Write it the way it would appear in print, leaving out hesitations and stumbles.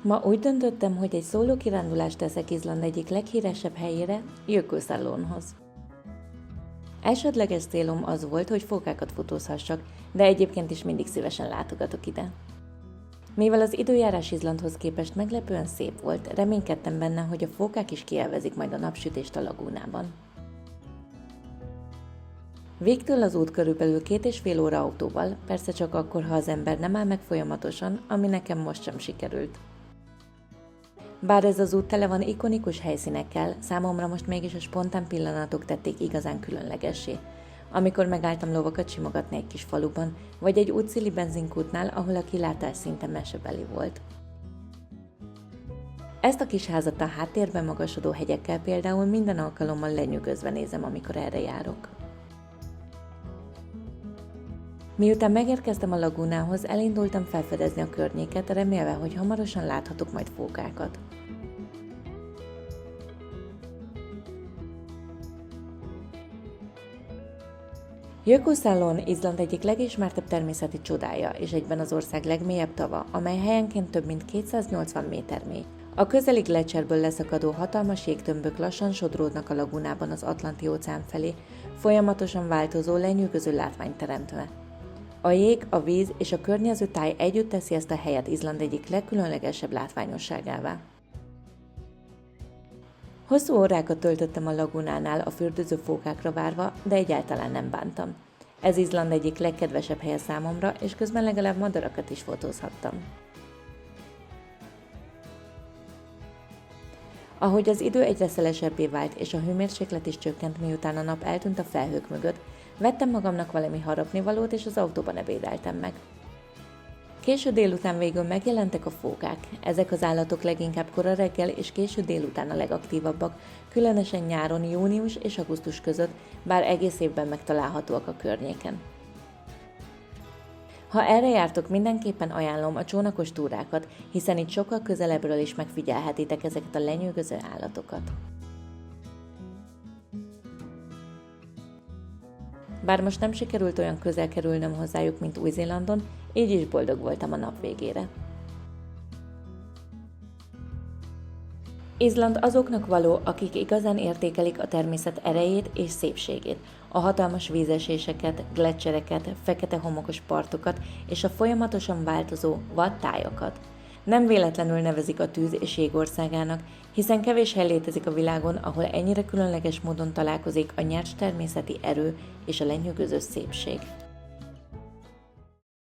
Ma úgy döntöttem, hogy egy szóló kirándulást teszek Izland egyik leghíresebb helyére, Jökulsárlónhoz. Elsődleges célom az volt, hogy fókákat fotózhassak, de egyébként is mindig szívesen látogatok ide. Mivel az időjárás Izlandhoz képest meglepően szép volt, reménykedtem benne, hogy a fókák is kielvezik majd a napsütést a lagúnában. Végtől az út körülbelül 2,5 óra autóval, persze csak akkor, ha az ember nem áll meg folyamatosan, ami nekem most sem sikerült. Bár ez az út tele van ikonikus helyszínekkel, számomra most mégis a spontán pillanatok tették igazán különlegessé. Amikor megálltam lovakat simogatni egy kis faluban, vagy egy útszéli benzinkútnál, ahol a kilátás szinte mesebeli volt. Ezt a kis házat a háttérben magasodó hegyekkel például minden alkalommal lenyűgözve nézem, amikor erre járok. Miután megérkeztem a lagúnához, elindultam felfedezni a környéket, remélve, hogy hamarosan láthatok majd fókákat. Jökulsárlón Izland egyik legismertebb természeti csodája, és egyben az ország legmélyebb tava, amely helyenként több mint 280 méter mély. A közeli gleccserből leszakadó hatalmas jégtömbök lassan sodródnak a lagúnában az Atlanti-óceán felé, folyamatosan változó, lenyűgöző látványt teremtve. A jég, a víz és a környező táj együtt teszi ezt a helyet Izland egyik legkülönlegesebb látványosságává. Hosszú órákat töltöttem a lagúnánál a fürdőző fókákra várva, de egyáltalán nem bántam. Ez Izland egyik legkedvesebb helye számomra, és közben legalább madarakat is fotózhattam. Ahogy az idő egyre szelesebbé vált, és a hőmérséklet is csökkent, miután a nap eltűnt a felhők mögött, vettem magamnak valami harapnivalót, és az autóban ebédeltem meg. Késő délután végül megjelentek a fókák. Ezek az állatok leginkább kora reggel és késő délután a legaktívabbak, különösen nyáron, június és augusztus között, bár egész évben megtalálhatóak a környéken. Ha erre jártok, mindenképpen ajánlom a csónakos túrákat, hiszen itt sokkal közelebbről is megfigyelhetitek ezeket a lenyűgöző állatokat. Bár most nem sikerült olyan közel kerülnöm hozzájuk, mint Új-Zélandon, így is boldog voltam a nap végére. Izland azoknak való, akik igazán értékelik a természet erejét és szépségét, a hatalmas vízeséseket, gleccsereket, fekete homokos partokat és a folyamatosan változó vad tájakat. Nem véletlenül nevezik a tűz és jég országának, hiszen kevés hely létezik a világon, ahol ennyire különleges módon találkozik a nyers természeti erő és a lenyűgöző szépség.